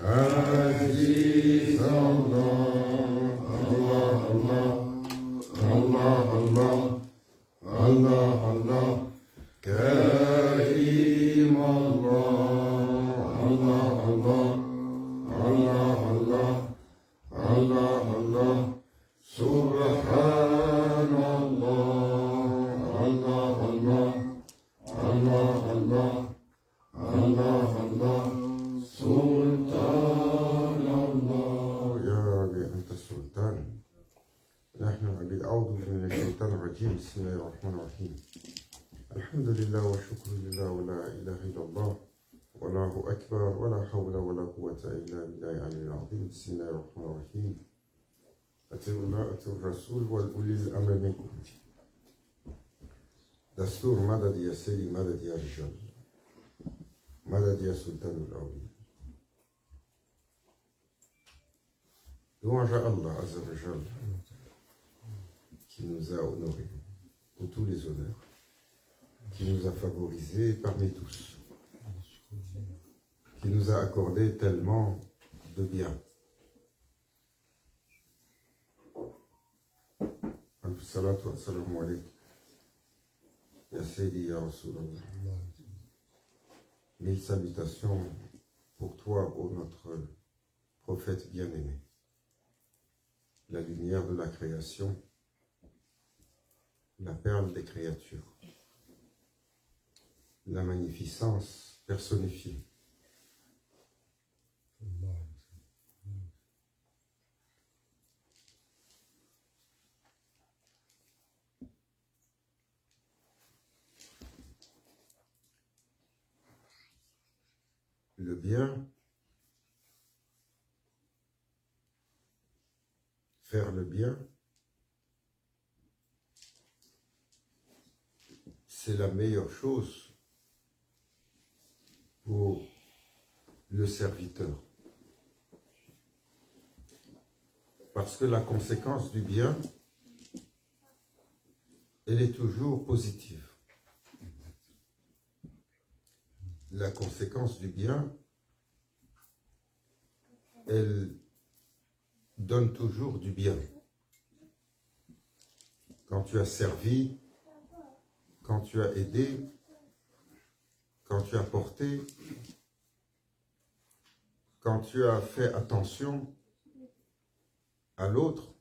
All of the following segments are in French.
Aziz Allah, Allah, Allah, Allah, Allah, Allah, Karim Allah, Allah, Allah, Allah, Allah, Allah, Allah, Subhanallah, Allah, Allah, Allah, Allah, Allah, Allah, سلطان الله. يا ربي أنت السلطان. نحن عبيد. أعوذ من الشيطان الرجيم. بسم الله الرحمن الرحيم. الحمد لله والشكر لله ولا إله إلا الله والله أكبر ولا حول ولا قوة إلا بالله العلي العظيم. بسم الله الرحمن الرحيم. أطيعوا الله أطيعوا الرسول وأولي الأمر منكم. دستور مدد يا سيدي مدد يا رجال مدد يا سلطان الأولياء. Louange à Allah Azza wa Jal, qui nous a honorés de tous les honneurs, qui nous a favorisés parmi tous, qui nous a accordé tellement de bien. Salatu wa salamu alaykum, ya Sayyidi ya Rasulallah. Mille salutations pour toi, ô notre prophète bien-aimé. La lumière de la création, la perle des créatures, la magnificence personnifiée. Le bien, faire le bien, c'est la meilleure chose pour le serviteur. Parce que la conséquence du bien, elle est toujours positive. La conséquence du bien, elle donne toujours du bien. Quand tu as servi, quand tu as aidé, quand tu as porté, quand tu as fait attention à l'autre,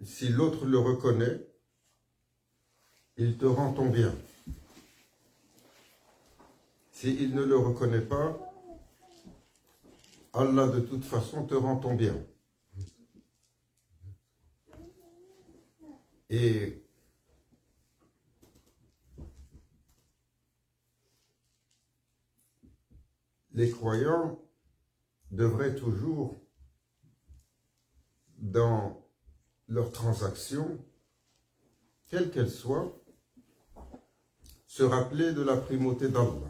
si l'autre le reconnaît, il te rend ton bien. S'il ne le reconnaît pas, Allah de toute façon te rend ton bien. Et les croyants devraient toujours, dans leurs transactions, quelles qu'elles soient, se rappeler de la primauté d'Allah.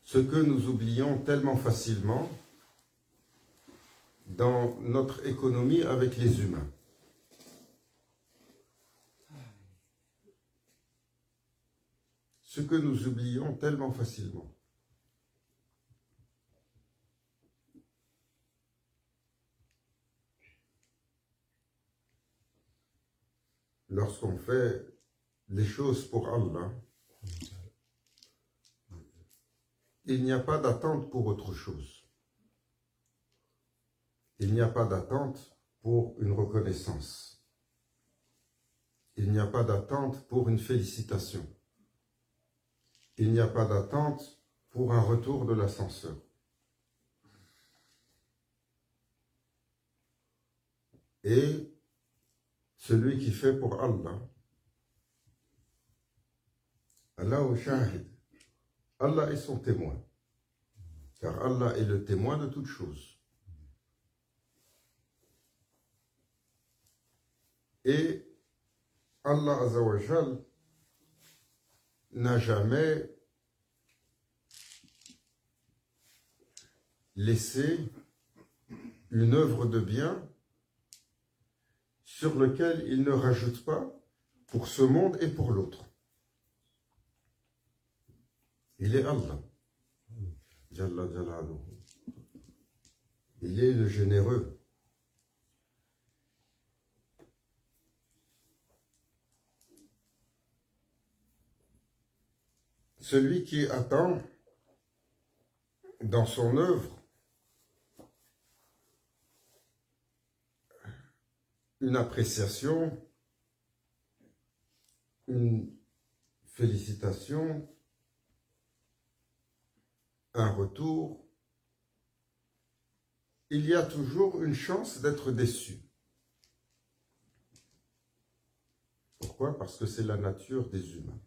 Ce que nous oublions tellement facilement dans notre économie avec les humains. Ce que nous oublions tellement facilement. Lorsqu'on fait les choses pour Allah, il n'y a pas d'attente pour autre chose. Il n'y a pas d'attente pour une reconnaissance. Il n'y a pas d'attente pour une félicitation. Il n'y a pas d'attente pour un retour de l'ascenseur. Et celui qui fait pour Allah, Allah au shahid, Allah est son témoin, car Allah est le témoin de toutes choses. Et Allah Azza wa Jal n'a jamais laissé une œuvre de bien sur lequel il ne rajoute pas pour ce monde et pour l'autre. Il est Allah. Jalla Jalaluhu. Il est le généreux. Celui qui attend dans son œuvre une appréciation, une félicitation, un retour, il y a toujours une chance d'être déçu. Pourquoi? Parce que c'est la nature des humains.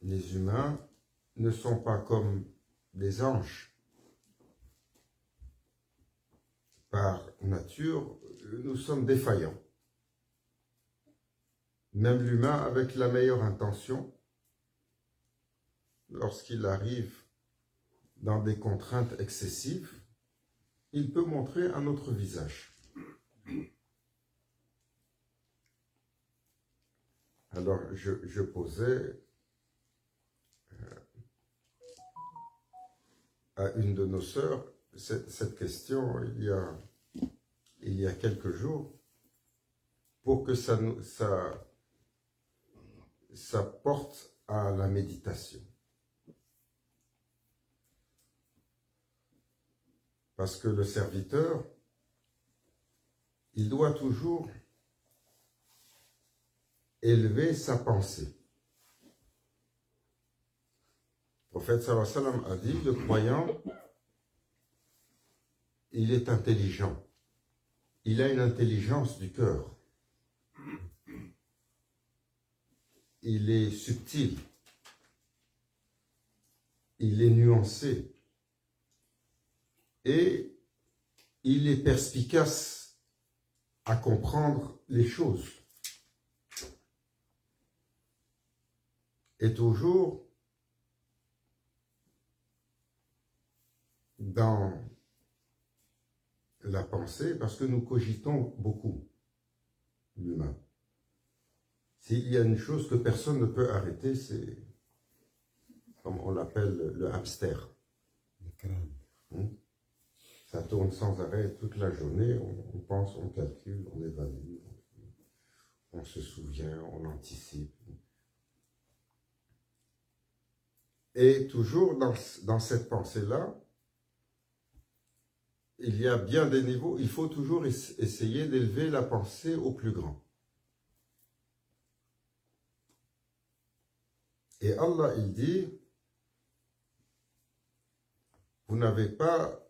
Les humains ne sont pas comme des anges. Par nature, nous sommes défaillants. Même l'humain, avec la meilleure intention, lorsqu'il arrive dans des contraintes excessives, il peut montrer un autre visage. Alors, je posais à une de nos sœurs cette question il y a quelques jours, pour que ça porte à la méditation. Parce que le serviteur, il doit toujours élever sa pensée. Le prophète sallallahu alayhi wa sallam a dit, le croyant, il est intelligent. Il a une intelligence du cœur. Il est subtil. Il est nuancé. Et il est perspicace à comprendre les choses. Et toujours dans la pensée, parce que nous cogitons beaucoup, l'humain. S'il y a une chose que personne ne peut arrêter, c'est, comme on l'appelle, le hamster. Le crâne. Ça tourne sans arrêt toute la journée, on pense, on calcule, on évalue, on se souvient, on anticipe. Et toujours dans cette pensée-là, il y a bien des niveaux, il faut toujours essayer d'élever la pensée au plus grand. Et Allah, il dit, vous n'avez pas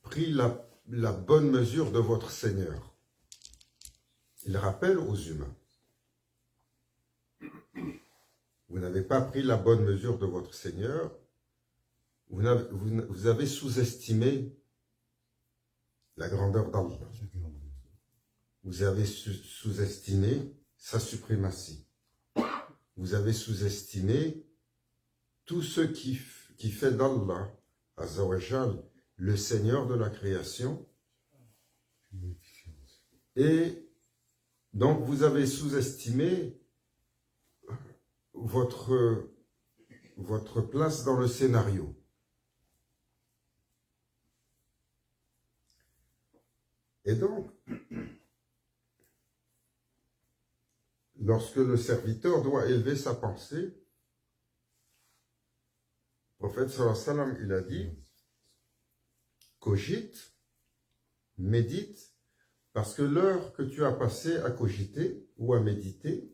pris la bonne mesure de votre Seigneur. Il rappelle aux humains, vous n'avez pas pris la bonne mesure de votre Seigneur, vous avez sous-estimé la grandeur d'Allah. Vous avez sous-estimé sa suprématie. Vous avez sous-estimé tout ce qui fait d'Allah, Azza wa Jal, le Seigneur de la création. Et donc vous avez sous-estimé votre place dans le scénario. Et donc, lorsque le serviteur doit élever sa pensée, le prophète sallallahu alayhi wa sallam, il a dit, cogite, médite, parce que l'heure que tu as passée à cogiter ou à méditer,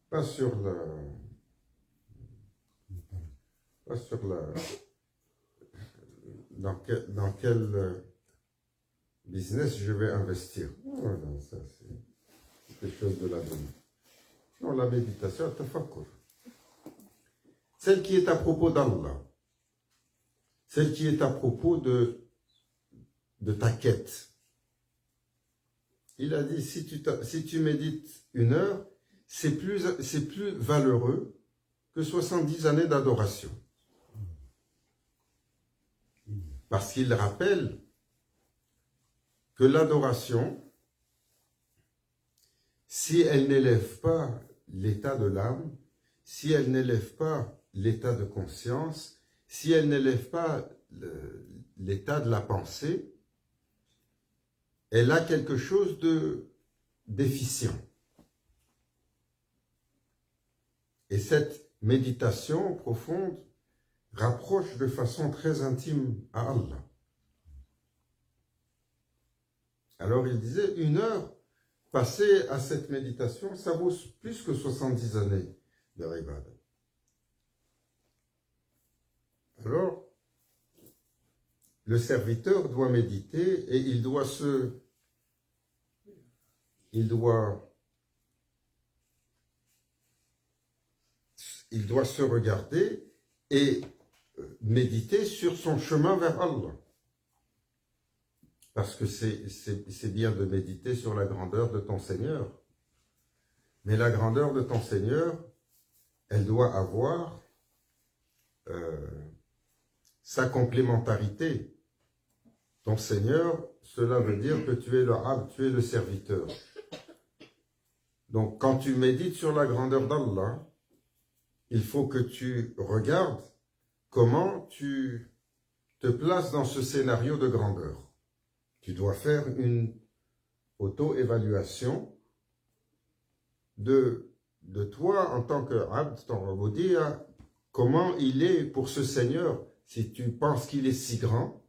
pas sur dans quel business je vais investir. Voilà, ça c'est quelque chose de la vie. Non, la méditation, tafakkur. Celle qui est à propos d'Allah, celle qui est à propos de ta quête. Il a dit, si tu médites 1 heure, c'est plus valeureux que 70 années d'adoration. Parce qu'il rappelle que l'adoration, si elle n'élève pas l'état de l'âme, si elle n'élève pas l'état de conscience, si elle n'élève pas l'état de la pensée, elle a quelque chose de déficient. Et cette méditation profonde rapproche de façon très intime à Allah. Alors il disait, 1 heure passée à cette méditation, ça vaut plus que 70 années de ibadah. Alors, le serviteur doit méditer et il doit se regarder et méditer sur son chemin vers Allah. Parce que c'est bien de méditer sur la grandeur de ton Seigneur. Mais la grandeur de ton Seigneur, elle doit avoir sa complémentarité. Ton Seigneur, cela veut dire que tu es le abd, tu es le serviteur. Donc quand tu médites sur la grandeur d'Allah, il faut que tu regardes comment tu te places dans ce scénario de grandeur. Tu dois faire une auto-évaluation de toi en tant que abd, ton ubudiyya, comment il est pour ce Seigneur. Si tu penses qu'il est si grand,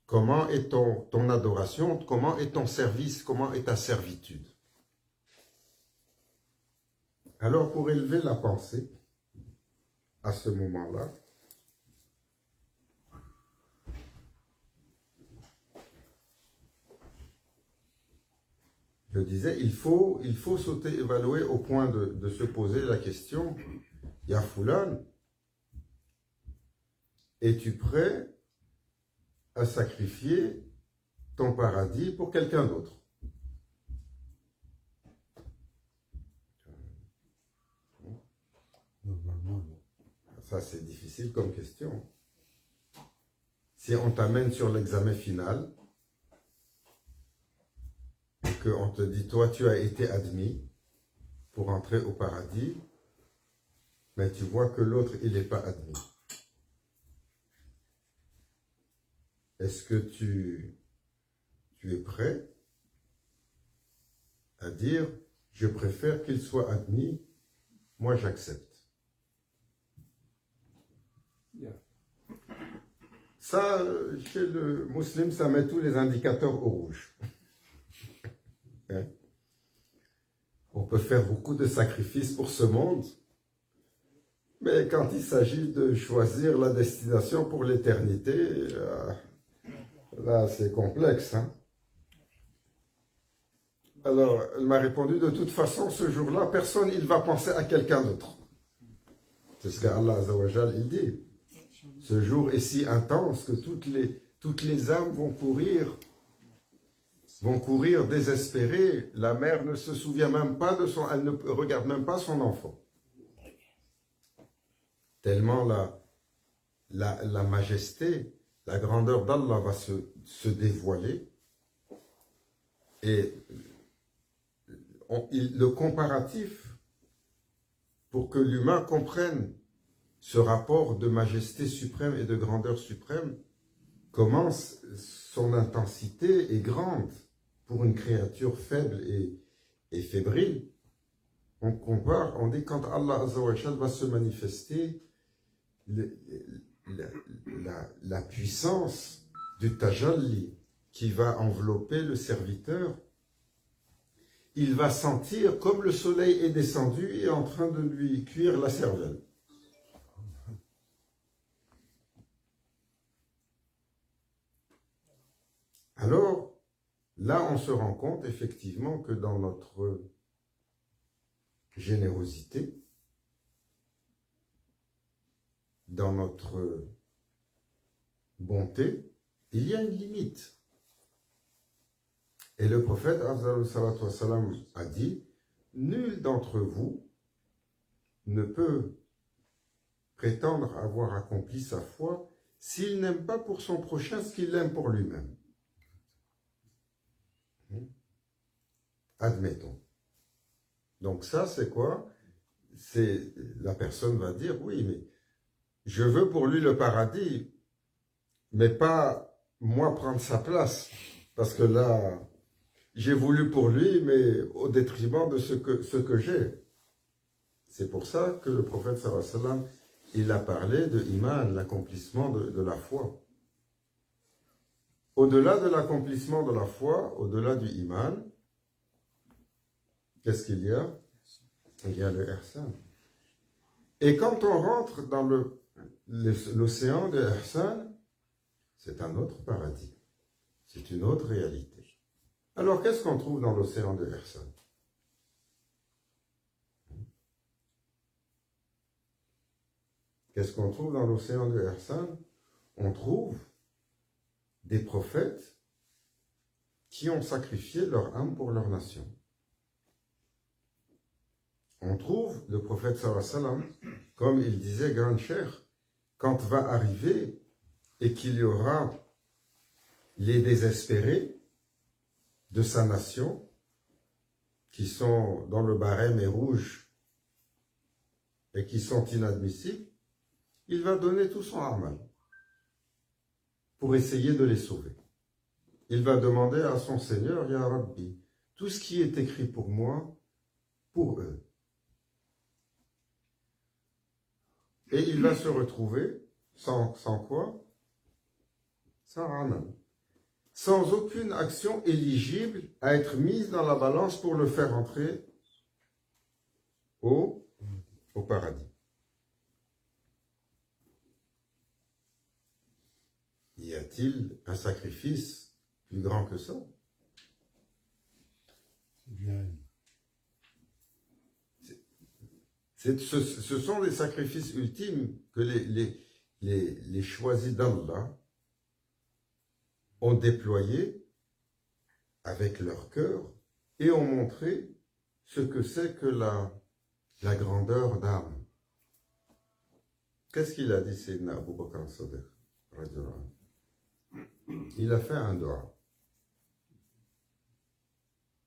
comment est ton adoration, comment est ton service, comment est ta servitude. Alors pour élever la pensée à ce moment-là, je disais, il faut s'auto-évaluer au point de se poser la question, Ya Foulan, es-tu prêt à sacrifier ton paradis pour quelqu'un d'autre? Normalement, non. Ça, c'est difficile comme question. Si on t'amène sur l'examen final, et qu'on te dit, toi, tu as été admis pour entrer au paradis, mais tu vois que l'autre, il n'est pas admis. Est-ce que tu es prêt à dire, je préfère qu'il soit admis, moi j'accepte? Ça, chez le musulman, ça met tous les indicateurs au rouge. Hein? On peut faire beaucoup de sacrifices pour ce monde, mais quand il s'agit de choisir la destination pour l'éternité, là c'est complexe. Hein? Alors, elle m'a répondu, de toute façon, ce jour-là, personne il va penser à quelqu'un d'autre. C'est ce qu'Allah Azza wa Jal, il dit. Ce jour est si intense que toutes les âmes vont courir désespérées. La mère ne se souvient même pas elle ne regarde même pas son enfant. Tellement la majesté, la grandeur d'Allah va se dévoiler. Et le comparatif, pour que l'humain comprenne ce rapport de majesté suprême et de grandeur suprême, comment son intensité est grande pour une créature faible et fébrile. On compare, on dit quand Allah Azza wa Jal va se manifester, la puissance du tajalli qui va envelopper le serviteur, il va sentir comme le soleil est descendu et est en train de lui cuire la cervelle. Alors, là, on se rend compte effectivement que dans notre générosité, dans notre bonté, il y a une limite. Et le prophète a dit, nul d'entre vous ne peut prétendre avoir accompli sa foi s'il n'aime pas pour son prochain ce qu'il aime pour lui-même. admettons. Donc ça, c'est quoi? C'est la personne va dire, oui, mais je veux pour lui le paradis, mais pas moi prendre sa place. Parce que là, j'ai voulu pour lui, mais au détriment de ce que j'ai. C'est pour ça que le prophète sallallahu alayhi wa sallam, il a parlé de iman, l'accomplissement de la foi. Au-delà de l'accomplissement de la foi, au-delà du iman, qu'est-ce qu'il y a? Il y a le ihsan. Et quand on rentre dans l'océan de ihsan, c'est un autre paradis. C'est une autre réalité. Alors, qu'est-ce qu'on trouve dans l'océan de ihsan? Qu'est-ce qu'on trouve dans l'océan de ihsan? On trouve des prophètes qui ont sacrifié leur âme pour leur nation. On trouve le prophète sallallahu alayhi wa sallam, comme il disait, grande chère, quand va arriver et qu'il y aura les désespérés de sa nation, qui sont dans le barème et rouge et qui sont inadmissibles, il va donner tout son amal pour essayer de les sauver. Il va demander à son Seigneur, Ya Rabbi, tout ce qui est écrit pour moi, pour eux. Et il va se retrouver sans quoi? Sans amal. Sans aucune action éligible à être mise dans la balance pour le faire entrer au paradis. Y a-t-il un sacrifice plus grand que ça? Ce sont les sacrifices ultimes que les choisis d'Allah ont déployés avec leur cœur et ont montré ce que c'est que la grandeur d'âme. Qu'est-ce qu'il a dit, Sayyidina Abu Bakr as-Siddiq? Il a fait un dua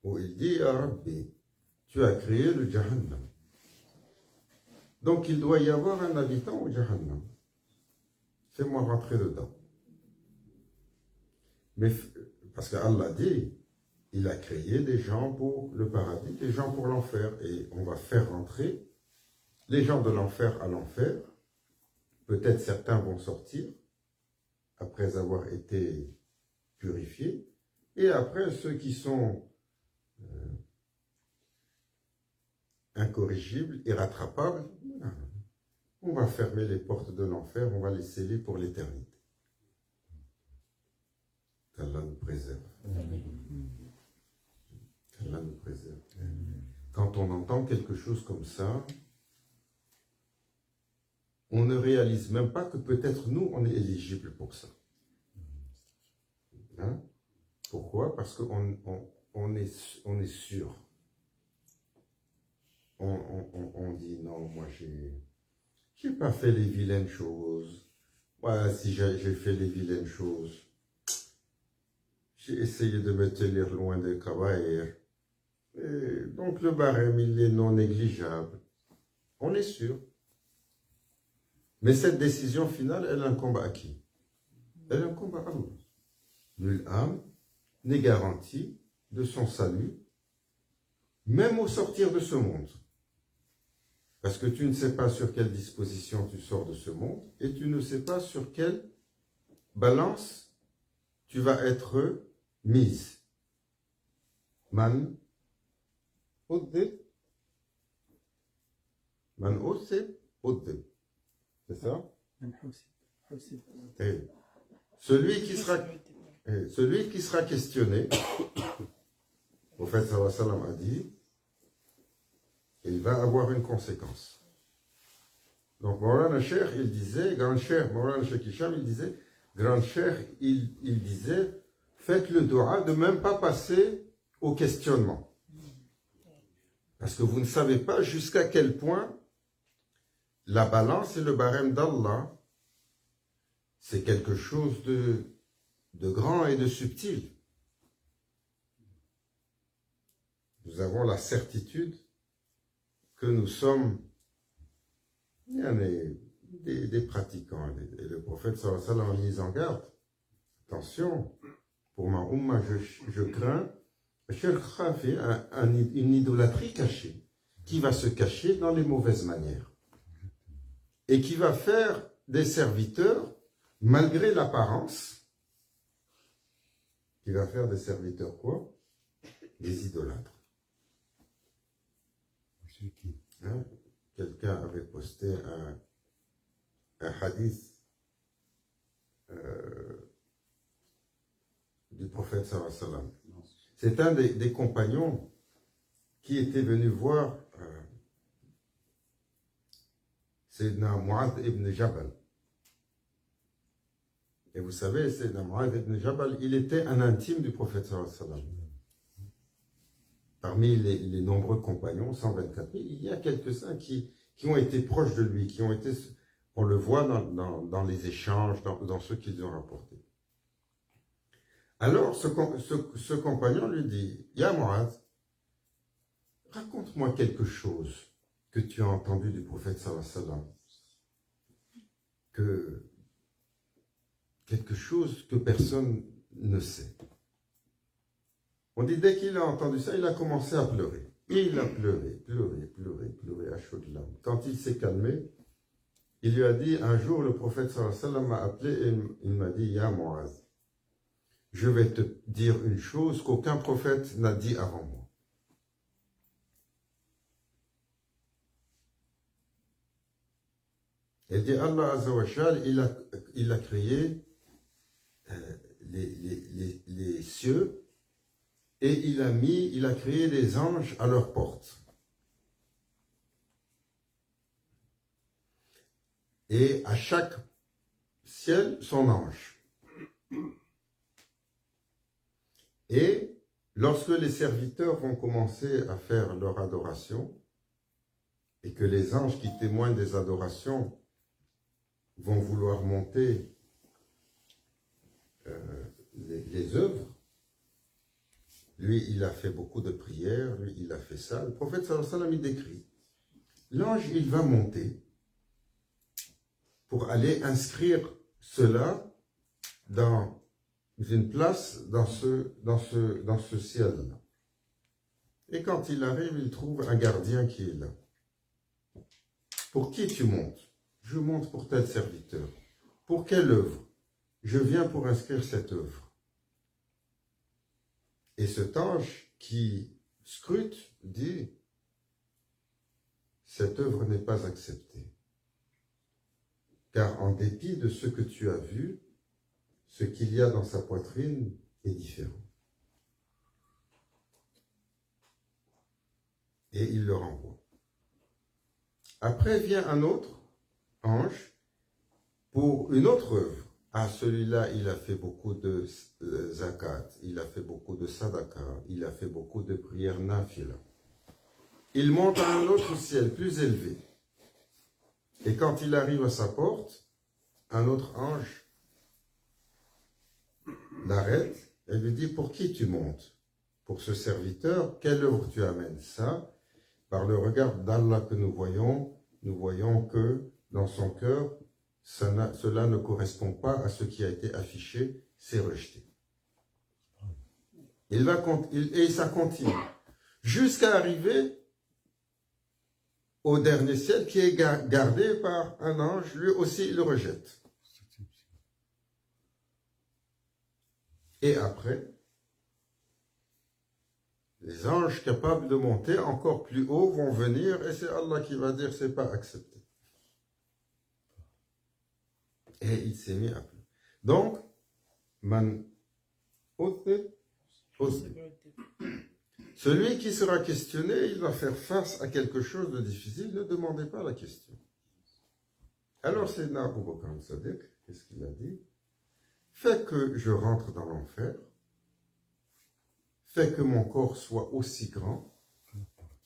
où il dit, Ya Rabbi, tu as créé le Jahannam. Donc il doit y avoir un habitant au Jahannam. Fais-moi rentrer dedans. Mais parce qu'Allah dit, il a créé des gens pour le paradis, des gens pour l'enfer. Et on va faire rentrer les gens de l'enfer à l'enfer. Peut-être certains vont sortir après avoir été purifiés. Et après, ceux qui sont incorrigibles, irrattrapables, on va fermer les portes de l'enfer, on va les sceller pour l'éternité. Qu'Allah nous préserve. Qu'Allah nous préserve. Quand on entend quelque chose comme ça, on ne réalise même pas que peut-être nous, on est éligible pour ça. Hein? Pourquoi? Parce qu'on est sûr. On dit non, moi j'ai pas fait les vilaines choses. Ouais, si j'ai fait les vilaines choses, j'ai essayé de me tenir loin des kabaïr. Donc le barème, il est non négligeable. On est sûr. Mais cette décision finale, elle incombe à qui? Elle incombe à Allah. Nulle âme n'est garantie de son salut, même au sortir de ce monde. Parce que tu ne sais pas sur quelle disposition tu sors de ce monde et tu ne sais pas sur quelle balance tu vas être mise. Man Uddib. Man Uddib. Uddib. C'est ça? Et celui qui sera questionné, le prophète sallallahu alayhi wa sallam a dit, il va avoir une conséquence. Donc, Maulana Cheikh, il disait, Grand Cheikh, Maulana Cheikh Hicham, il disait, Grand Cheikh, il disait, faites le dua de même pas passer au questionnement. Parce que vous ne savez pas jusqu'à quel point la balance et le barème d'Allah, c'est quelque chose de grand et de subtil. nous avons la certitude que nous sommes des pratiquants. Et le prophète sallallahu alayhi wa sallam a mis en garde. Attention, pour ma umma, je crains une idolâtrie cachée, qui va se cacher dans les mauvaises manières. Et qui va faire des serviteurs, malgré l'apparence, qui va faire des serviteurs quoi? Des idolâtres. Hein? Quelqu'un avait posté un hadith du prophète sallallahu alayhi wa sallam. C'est un des compagnons qui était venu voir Sayyidina Mu'adh ibn Jabal. Et vous savez, Sayyidina Mu'adh ibn Jabal, il était un intime du prophète sallallahu alayhi wa sallam. Parmi les nombreux compagnons, 124 000, il y a quelques-uns qui ont été proches de lui, on le voit dans les échanges, dans ce qu'ils ont rapporté. Alors, ce compagnon lui dit, « Ya Mu'adh, raconte-moi quelque chose que tu as entendu du prophète sallallahu alayhi wa sallam, quelque chose que personne ne sait. » On dit, dès qu'il a entendu ça, il a commencé à pleurer. Il a pleuré à chaudes larmes. Quand il s'est calmé, il lui a dit, un jour, le prophète sallallahu alayhi wa sallam m'a appelé et il m'a dit, Ya Mu'adh, je vais te dire une chose qu'aucun prophète n'a dit avant moi. Il dit, Allah Azza wa Jal, il a créé les cieux et il a créé les anges à leur porte. Et à chaque ciel, son ange. Et lorsque les serviteurs vont commencer à faire leur adoration, et que les anges qui témoignent des adorations vont vouloir monter les œuvres, lui, il a fait beaucoup de prières, lui, il a fait ça. Le prophète sallallahu alayhi wa sallam, il décrit. L'ange, il va monter pour aller inscrire cela dans une place dans ce ciel-là. Et quand il arrive, il trouve un gardien qui est là. Pour qui tu montes? Je monte pour tel serviteur. Pour quelle œuvre? Je viens pour inscrire cette œuvre. Et cet ange qui scrute dit, cette œuvre n'est pas acceptée. Car en dépit de ce que tu as vu, ce qu'il y a dans sa poitrine est différent. Et il le renvoie. Après vient un autre ange pour une autre œuvre. Ah, celui-là, il a fait beaucoup de zakat, il a fait beaucoup de sadaqa, il a fait beaucoup de prières nafila. Il monte à un autre ciel plus élevé. Et quand il arrive à sa porte, un autre ange l'arrête et lui dit, pour qui tu montes? Pour ce serviteur, quelle œuvre tu amènes? Ça, par le regard d'Allah que nous voyons que dans son cœur, cela ne correspond pas à ce qui a été affiché, c'est rejeté. Et ça continue, jusqu'à arriver au dernier ciel qui est gardé par un ange, lui aussi il le rejette. Et après, les anges capables de monter encore plus haut vont venir et c'est Allah qui va dire c'est pas accepté. Et il s'est mis à pleurer. Donc, celui qui sera questionné, il va faire face à quelque chose de difficile, ne demandez pas la question. Alors c'est Abu Bakr al-Sadiq, qu'est-ce qu'il a dit? Fais que je rentre dans l'enfer, fais que mon corps soit aussi grand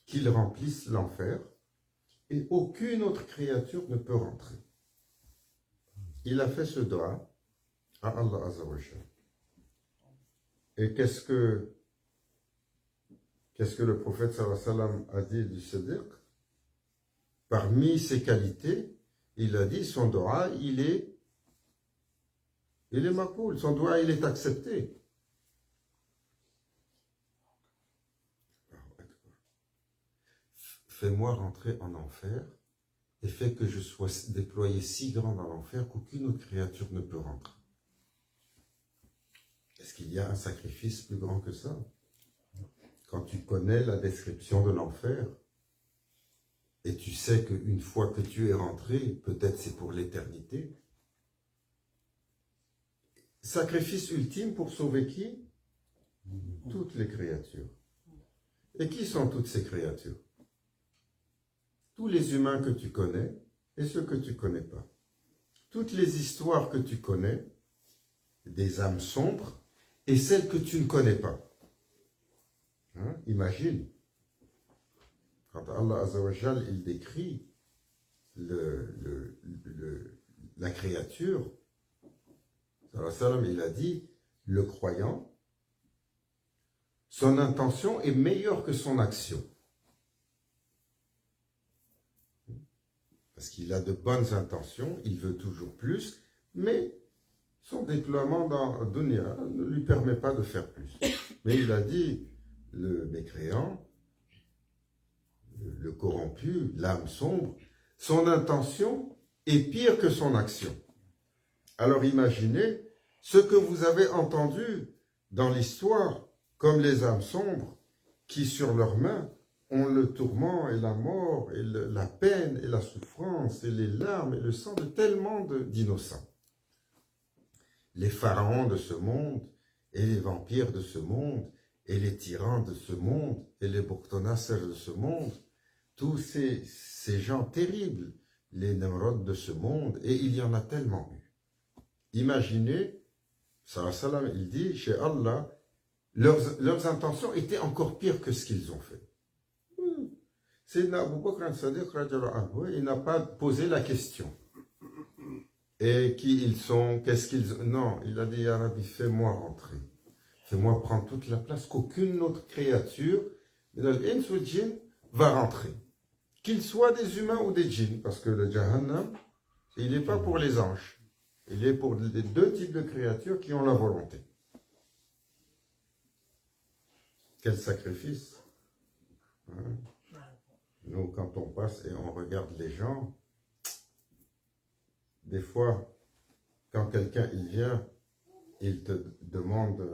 qu'il remplisse l'enfer, et aucune autre créature ne peut rentrer. Il a fait ce doigt à Allah Azza wa Jalla. Et qu'est-ce Qu'est-ce que le prophète sallallahu alayhi wa sallam a dit du Siddiq? Parmi ses qualités, il a dit son dua, il est makoul, son dua, il est accepté. Fais-moi rentrer en enfer et fais que je sois déployé si grand dans l'enfer qu'aucune autre créature ne peut rentrer. Est-ce qu'il y a un sacrifice plus grand que ça? Quand tu connais la description de l'enfer, et tu sais qu'une fois que tu es rentré, peut-être c'est pour l'éternité. Sacrifice ultime pour sauver qui? Toutes les créatures. Et qui sont toutes ces créatures? Tous les humains que tu connais et ceux que tu ne connais pas. Toutes les histoires que tu connais, des âmes sombres, et celles que tu ne connais pas. Hein? Imagine, quand Allah Azza wa Jal, il décrit la créature, il a dit, le croyant, son intention est meilleure que son action. Parce qu'il a de bonnes intentions, il veut toujours plus, mais son déploiement dans Dunya ne lui permet pas de faire plus. Mais il a dit, le mécréant, le corrompu, l'âme sombre, son intention est pire que son action. Alors imaginez ce que vous avez entendu dans l'histoire, comme les âmes sombres, qui sur leurs mains ont le tourment et la mort, et la peine et la souffrance, et les larmes et le sang de tellement d'innocents. Les pharaons de ce monde, et les vampires de ce monde, et les tyrans de ce monde, et les Bukhtanassar de ce monde, tous ces gens terribles, les Nemrod de ce monde, et il y en a tellement eu. Imaginez, sallam, il dit, chez Allah, leurs intentions étaient encore pires que ce qu'ils ont fait. Sayyidina Abu Bakr as-Siddiq, il n'a pas posé la question. Et qui ils sont, qu'est-ce qu'ils ont? Non, il a dit, Ya Rabbi, fais-moi rentrer. Fais-moi prendre toute la place qu'aucune autre créature, l'ins ou le djinn, va rentrer. Qu'ils soient des humains ou des djinns, parce que le Jahannam, il n'est pas pour les anges. Il est pour les deux types de créatures qui ont la volonté. Quel sacrifice! Hein? Nous, quand on passe et on regarde les gens, des fois, quand quelqu'un il vient, il te demande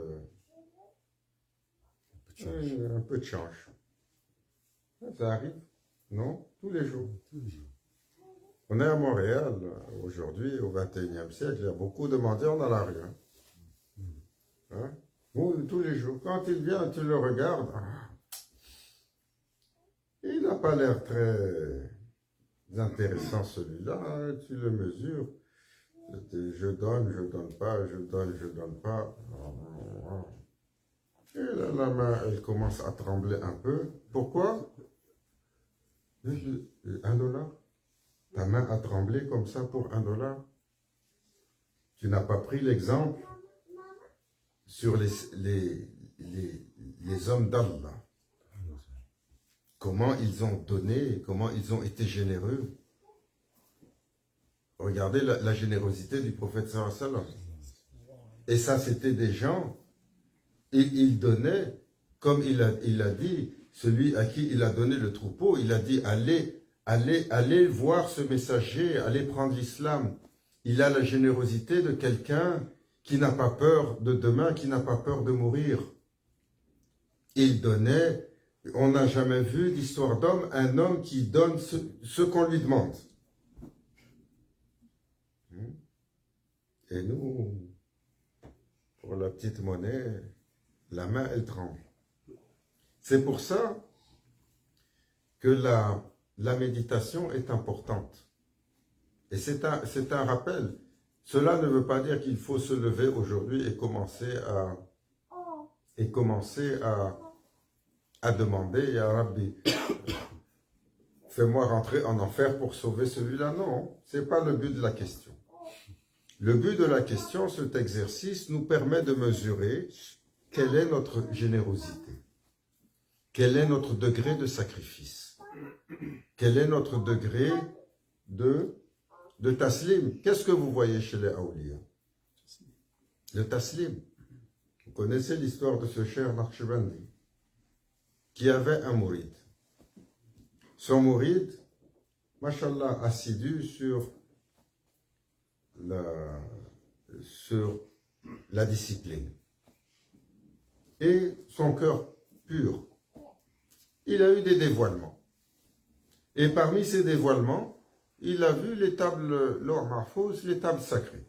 un peu de change. Ça arrive, non? Tous les jours. On est à Montréal, aujourd'hui, au XXIe siècle, il y a beaucoup de mendiants dans la rue. Hein? Oui, tous les jours. Quand il vient, tu le regardes, il n'a pas l'air très intéressant celui-là, hein, tu le mesures. Je donne pas, je donne pas. Et là, la main, elle commence à trembler un peu. Pourquoi? $1. Ta main a tremblé comme ça pour $1. Tu n'as pas pris l'exemple sur les hommes d'Allah. Comment ils ont donné, comment ils ont été généreux. Regardez la générosité du prophète sallallahu alayhi wa sallam. Et ça, c'était des gens, il donnait, comme il a dit, celui à qui il a donné le troupeau, il a dit, allez voir ce messager, allez prendre l'islam. Il a la générosité de quelqu'un qui n'a pas peur de demain, qui n'a pas peur de mourir. Il donnait, on n'a jamais vu d'histoire d'homme, un homme qui donne ce qu'on lui demande. Et nous, pour la petite monnaie, la main, elle tremble. C'est pour ça que la méditation est importante. Et c'est un rappel. Cela ne veut pas dire qu'il faut se lever aujourd'hui et commencer à demander, Ya Rabbi, fais-moi rentrer en enfer pour sauver celui-là. Non, ce n'est pas le but de la question. Le but de la question, cet exercice, nous permet de mesurer quelle est notre générosité. quel est notre degré de sacrifice? Quel est notre degré de taslim? Qu'est-ce que vous voyez chez les awliya? Le taslim. Vous connaissez l'histoire de ce cher Naqshbandi qui avait un mourid. Son mourid, mashallah, assidu sur la discipline et son cœur pur. Il a eu des dévoilements. Et parmi ces dévoilements, il a vu les tables Lawh Mahfouz, les tables sacrées.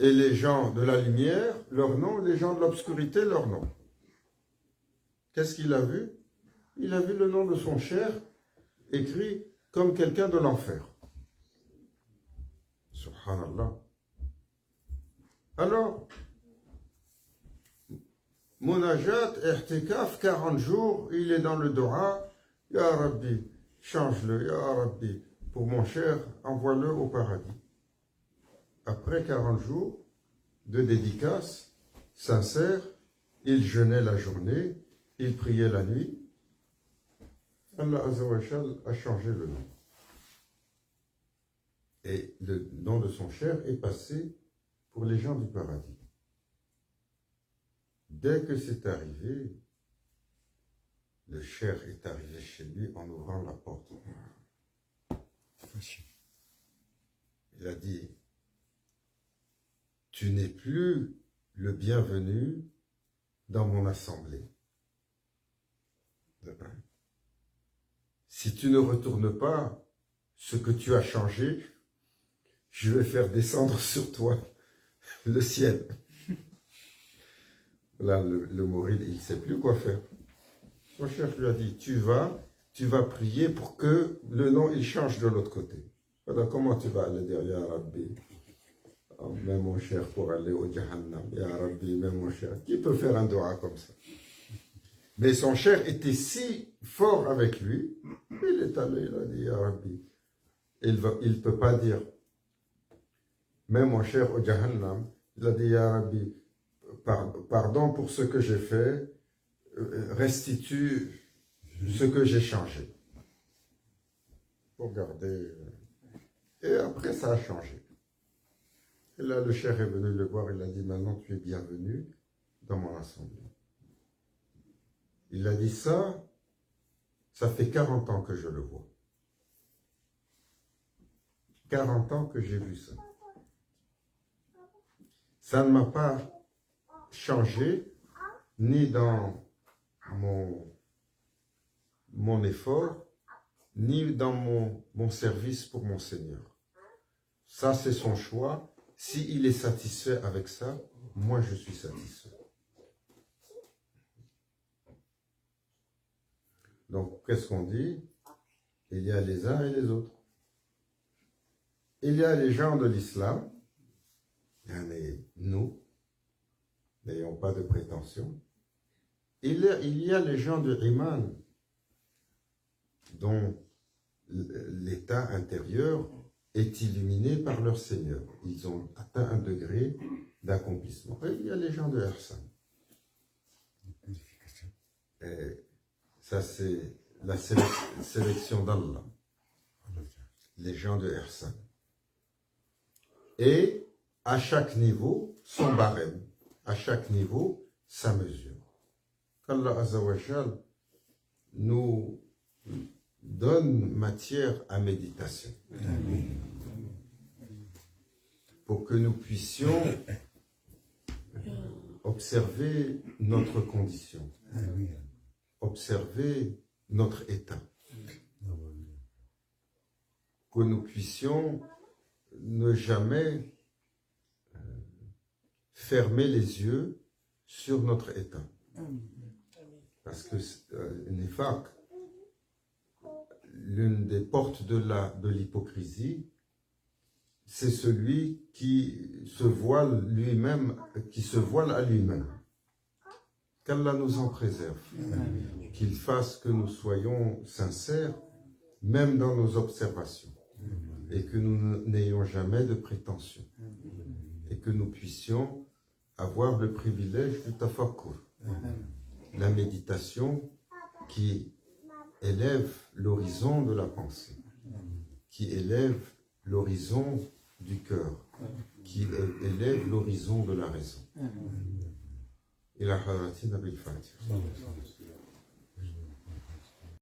Et les gens de la lumière, leur nom, les gens de l'obscurité, leur nom. Qu'est-ce qu'il a vu? Il a vu le nom de son cher écrit comme quelqu'un de l'enfer. Subhanallah. Alors, Munajat, Ihtikaf, 40 jours, il est dans le Dora. Ya Rabbi, change-le, Ya Rabbi, pour mon cher, envoie-le au paradis. Après 40 jours de dédicace sincère, il jeûnait la journée, il priait la nuit. Allah Azza wa Jal a changé le nom. Et le nom de son cher est passé pour les gens du paradis. Dès que c'est arrivé, le cher est arrivé chez lui en ouvrant la porte. Il a dit, tu n'es plus le bienvenu dans mon assemblée. Si tu ne retournes pas ce que tu as changé, je vais faire descendre sur toi le ciel. Là, le mouride, il ne sait plus quoi faire. Son chef lui a dit, tu vas prier pour que le nom, il change de l'autre côté. Alors, comment tu vas aller dire, Ya Rabbi, oh, mais mon cher, pour aller au Jahannam, Ya Rabbi, mais mon cher, qui peut faire un dua comme ça? Mais son cher était si fort avec lui, il est allé, il a dit, Ya Rabbi. Il ne peut pas dire, mais mon cher au Jahannam, il a dit, Ya Rabbi, pardon pour ce que j'ai fait, restitue ce que j'ai changé. Pour garder. Et après, ça a changé. Et là, le cher est venu le voir, il a dit, maintenant tu es bienvenu dans mon assemblée. Il a dit ça fait 40 ans que je le vois. 40 ans que j'ai vu ça. Ça ne m'a pas changé, ni dans mon effort, ni dans mon service pour mon Seigneur. Ça, c'est son choix. S'il est satisfait avec ça, moi, je suis satisfait. Donc, qu'est-ce qu'on dit? Il y a les uns et les autres. Il y a les gens de l'islam, nous, n'ayons pas de prétention. Il y a les gens de Iman, dont l'état intérieur est illuminé par leur Seigneur. Ils ont atteint un degré d'accomplissement. Et il y a les gens de Ihsan. Et ça, c'est la sélection d'Allah. Les gens de Ihsan. Et à chaque niveau, son barème. À chaque niveau, sa mesure. Qu'Allah Azza wa Jal nous donne matière à méditation. Amen. Pour que nous puissions observer notre condition. Amen. Observer notre état. Que nous puissions ne jamais fermer les yeux sur notre état. Parce que Nifaq, l'une des portes de l'hypocrisie, c'est celui qui se voile lui-même, qui se voile à lui-même. Qu'Allah nous en préserve. Qu'il fasse que nous soyons sincères, même dans nos observations. Et que nous n'ayons jamais de prétention. Et que nous puissions avoir le privilège du tafakkur. la méditation qui élève l'horizon de la pensée, qui élève l'horizon du cœur, qui élève l'horizon de la raison. إلى حضرة النبي الفاتح.